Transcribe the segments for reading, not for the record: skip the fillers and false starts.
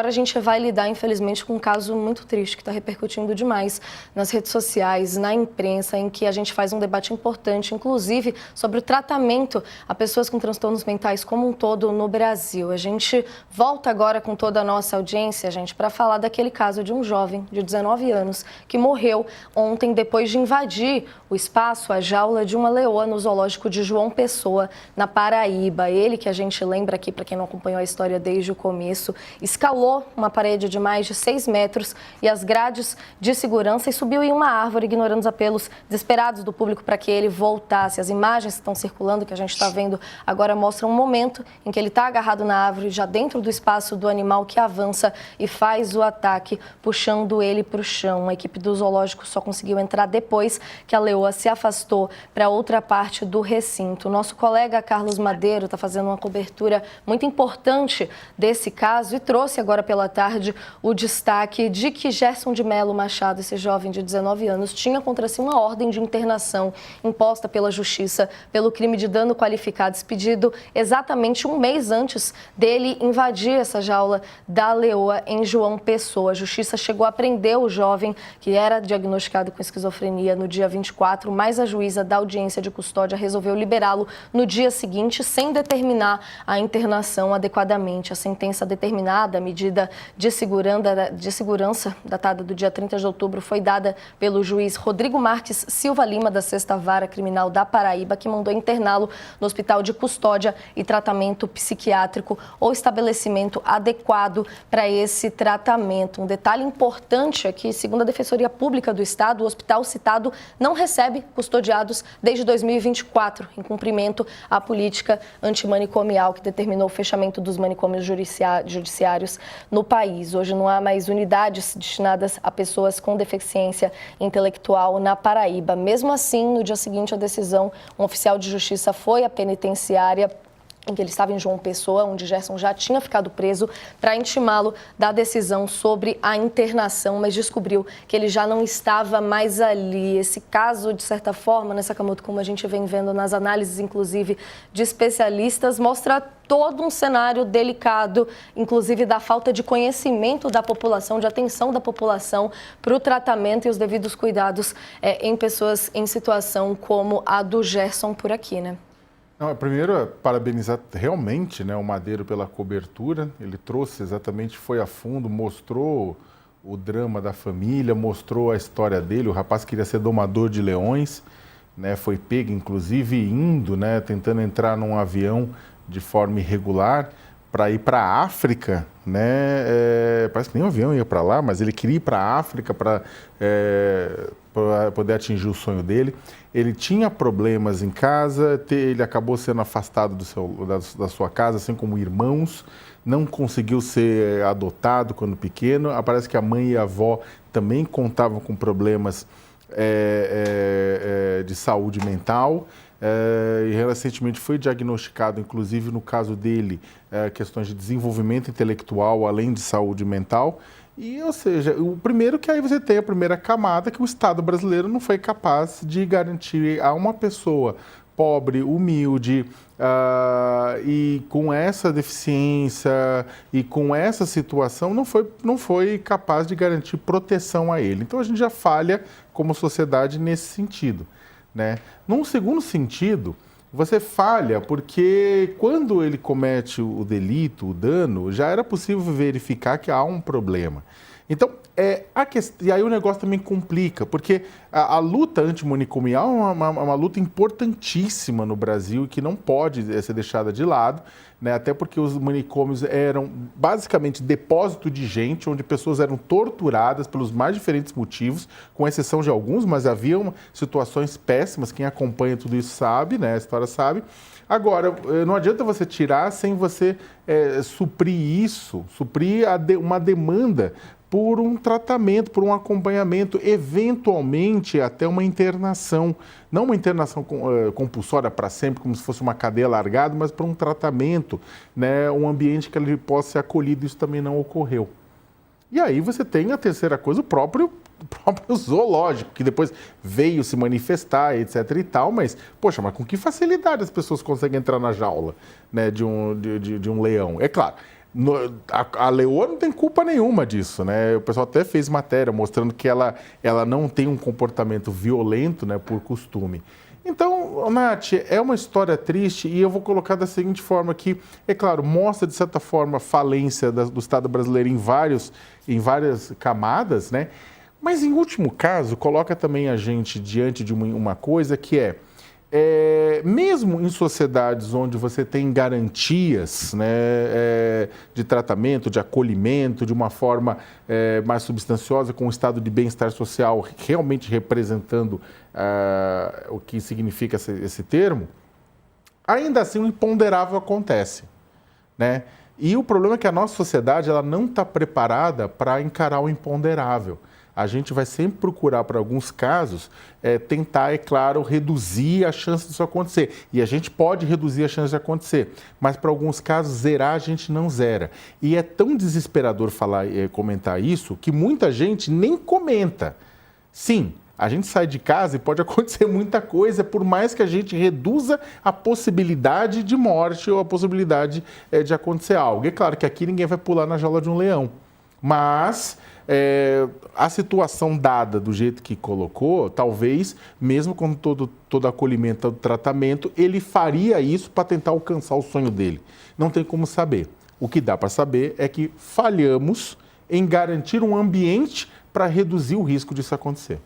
Agora a gente vai lidar, infelizmente, com um caso muito triste que está repercutindo demais nas redes sociais, na imprensa, em que a gente faz um debate importante, inclusive, sobre o tratamento a pessoas com transtornos mentais como um todo no Brasil. A gente volta agora com toda a nossa audiência, gente, para falar daquele caso de um jovem de 19 anos que morreu ontem depois de invadir o espaço, a jaula de uma leoa no zoológico de João Pessoa, na Paraíba. Ele, que a gente lembra aqui, para quem não acompanhou a história desde o começo, escalou uma parede de mais de 6 metros e as grades de segurança e subiu em uma árvore, ignorando os apelos desesperados do público para que ele voltasse. As imagens que estão circulando, que a gente está vendo agora, mostram um momento em que ele está agarrado na árvore, já dentro do espaço do animal que avança e faz o ataque, puxando ele para o chão. A equipe do zoológico só conseguiu entrar depois que a leoa se afastou para outra parte do recinto. O nosso colega Carlos Madeiro está fazendo uma cobertura muito importante desse caso e trouxe agora pela tarde o destaque de que Gerson de Melo Machado, esse jovem de 19 anos, tinha contra si uma ordem de internação imposta pela Justiça pelo crime de dano qualificado, expedido exatamente um mês antes dele invadir essa jaula da leoa em João Pessoa. A Justiça chegou a prender o jovem, que era diagnosticado com esquizofrenia, no dia 24, mas a juíza da audiência de custódia resolveu liberá-lo no dia seguinte, sem determinar a internação adequadamente. A sentença determinada, a medida de segurança, datada do dia 30 de outubro, foi dada pelo juiz Rodrigo Marques Silva Lima, da 6ª Vara Criminal da Paraíba, que mandou interná-lo no Hospital de Custódia e Tratamento Psiquiátrico ou estabelecimento adequado para esse tratamento. Um detalhe importante é que, segundo a Defensoria Pública do Estado, o hospital citado não recebe custodiados desde 2024, em cumprimento à política antimanicomial que determinou o fechamento dos manicômios judiciários no país. Hoje não há mais unidades destinadas a pessoas com deficiência intelectual na Paraíba. Mesmo assim, no dia seguinte à decisão, um oficial de justiça foi à penitenciária em que ele estava em João Pessoa, onde Gerson já tinha ficado preso, para intimá-lo da decisão sobre a internação, mas descobriu que ele já não estava mais ali. Esse caso, de certa forma, né, Sakamoto, como a gente vem vendo nas análises, inclusive, de especialistas, mostra todo um cenário delicado, inclusive da falta de conhecimento da população, de atenção da população para o tratamento e os devidos cuidados em pessoas em situação como a do Gerson por aqui, né? Não, primeiro, parabenizar realmente, né, o Madeiro pela cobertura. Ele trouxe exatamente, foi a fundo, mostrou o drama da família, mostrou a história dele. O rapaz queria ser domador de leões, né, foi pego, inclusive, indo, né, tentando entrar num avião de forma irregular para ir para a África, né? Parece que nem o avião ia para lá, mas ele queria ir para a África para poder atingir o sonho dele. Ele tinha problemas em casa, ele acabou sendo afastado da sua casa, assim como irmãos, não conseguiu ser adotado quando pequeno. Parece que a mãe e a avó também contavam com problemas de saúde mental. E recentemente foi diagnosticado, inclusive no caso dele, questões de desenvolvimento intelectual, além de saúde mental. E, ou seja, o primeiro que aí você tem a primeira camada, que o Estado brasileiro não foi capaz de garantir a uma pessoa pobre, humilde, e com essa deficiência e com essa situação, não foi capaz de garantir proteção a ele. Então a gente já falha como sociedade nesse sentido, né? Num segundo sentido, você falha porque quando ele comete o delito, o dano, já era possível verificar que há um problema. Então, e aí o negócio também complica, porque a luta antimanicomial é uma luta importantíssima no Brasil e que não pode ser deixada de lado, né? Até porque os manicômios eram basicamente depósito de gente, onde pessoas eram torturadas pelos mais diferentes motivos, com exceção de alguns, mas haviam situações péssimas, quem acompanha tudo isso sabe, né? A história sabe. Agora, não adianta você tirar sem você suprir uma demanda por um tratamento, por um acompanhamento, eventualmente até uma internação. Não uma internação compulsória para sempre, como se fosse uma cadeia largada, mas para um tratamento, né, um ambiente que ele possa ser acolhido. Isso também não ocorreu. E aí você tem a terceira coisa, o próprio zoológico, que depois veio se manifestar, etc e tal, mas, poxa, mas com que facilidade as pessoas conseguem entrar na jaula, né, de um leão? É claro, A leoa não tem culpa nenhuma disso, né? O pessoal até fez matéria mostrando que ela não tem um comportamento violento, né, por costume. Então, Nath, é uma história triste e eu vou colocar da seguinte forma que, é claro, mostra de certa forma a falência do Estado brasileiro em várias camadas, né? Mas em último caso, coloca também a gente diante de uma coisa que mesmo em sociedades onde você tem garantias, né, de tratamento, de acolhimento, de uma forma mais substanciosa, com um estado de bem-estar social realmente representando o que significa esse termo, ainda assim o imponderável acontece, né? E o problema é que a nossa sociedade ela não está preparada para encarar o imponderável. A gente vai sempre procurar, para alguns casos, tentar, é claro, reduzir a chance disso acontecer. E a gente pode reduzir a chance de acontecer, mas para alguns casos, zerar a gente não zera. E é tão desesperador comentar isso que muita gente nem comenta. Sim, a gente sai de casa e pode acontecer muita coisa, por mais que a gente reduza a possibilidade de morte ou a possibilidade de acontecer algo. É claro que aqui ninguém vai pular na jaula de um leão, mas a situação dada do jeito que colocou, talvez, mesmo com todo acolhimento, todo tratamento, ele faria isso para tentar alcançar o sonho dele. Não tem como saber. O que dá para saber é que falhamos em garantir um ambiente para reduzir o risco disso acontecer.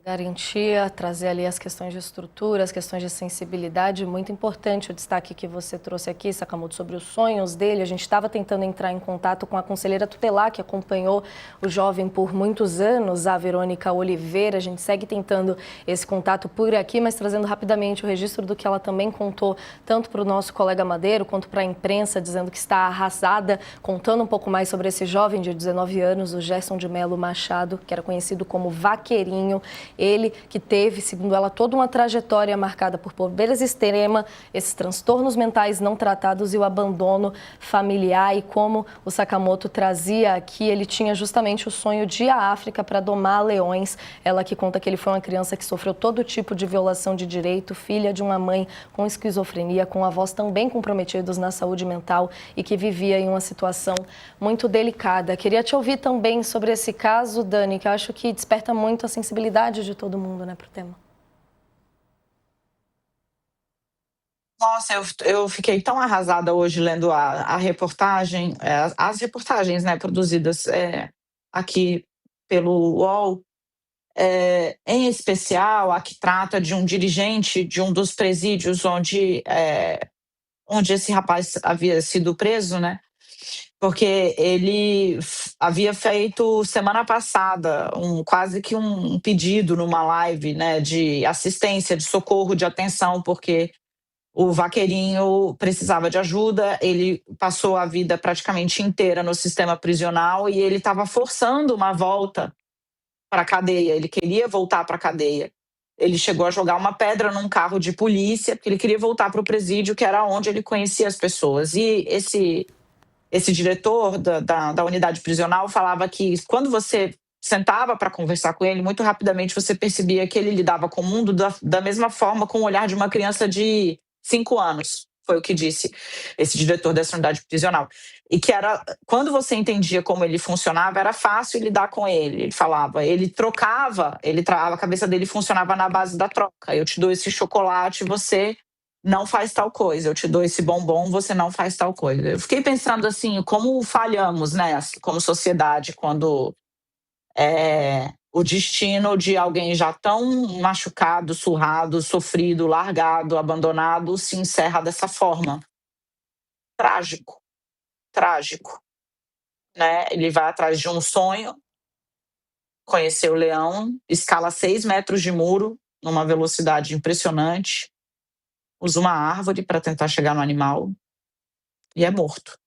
Garantia, trazer ali as questões de estrutura, as questões de sensibilidade, muito importante o destaque que você trouxe aqui, Sakamoto, sobre os sonhos dele. A gente estava tentando entrar em contato com a conselheira tutelar que acompanhou o jovem por muitos anos, a Verônica Oliveira. A gente segue tentando esse contato por aqui, mas trazendo rapidamente o registro do que ela também contou, tanto para o nosso colega Madeiro, quanto para a imprensa, dizendo que está arrasada, contando um pouco mais sobre esse jovem de 19 anos, o Gerson de Melo Machado, que era conhecido como Vaqueirinho. Ele que teve, segundo ela, toda uma trajetória marcada por pobreza extrema, esses transtornos mentais não tratados e o abandono familiar. E como o Sakamoto trazia aqui, ele tinha justamente o sonho de ir à África para domar leões. Ela que conta que ele foi uma criança que sofreu todo tipo de violação de direito, filha de uma mãe com esquizofrenia, com avós também comprometidos na saúde mental e que vivia em uma situação muito delicada. Queria te ouvir também sobre esse caso, Dani, que eu acho que desperta muito a sensibilidade de todo mundo, né, para o tema. Nossa, eu fiquei tão arrasada hoje lendo a reportagem, as reportagens, né, produzidas aqui pelo UOL, em especial a que trata de um dirigente de um dos presídios onde esse rapaz havia sido preso, né? Porque ele havia feito semana passada quase que um pedido numa live, né, de assistência, de socorro, de atenção, porque o Vaqueirinho precisava de ajuda. Ele passou a vida praticamente inteira no sistema prisional e ele estava forçando uma volta para a cadeia. Ele queria voltar para a cadeia. Ele chegou a jogar uma pedra num carro de polícia porque ele queria voltar para o presídio, que era onde ele conhecia as pessoas. E esse diretor da unidade prisional falava que quando você sentava para conversar com ele, muito rapidamente você percebia que ele lidava com o mundo da mesma forma, com o olhar de uma criança de 5 anos, foi o que disse esse diretor dessa unidade prisional. E que quando você entendia como ele funcionava, era fácil lidar com ele. Ele falava, ele trocava, a cabeça dele funcionava na base da troca. Eu te dou esse chocolate, você não faz tal coisa. Eu te dou esse bombom, você não faz tal coisa. Eu fiquei pensando assim, como falhamos, né, como sociedade, quando o destino de alguém já tão machucado, surrado, sofrido, largado, abandonado, se encerra dessa forma. Trágico, trágico, né? Ele vai atrás de um sonho, conhecer o leão, escala 6 metros de muro, numa velocidade impressionante, usa uma árvore para tentar chegar no animal e é morto.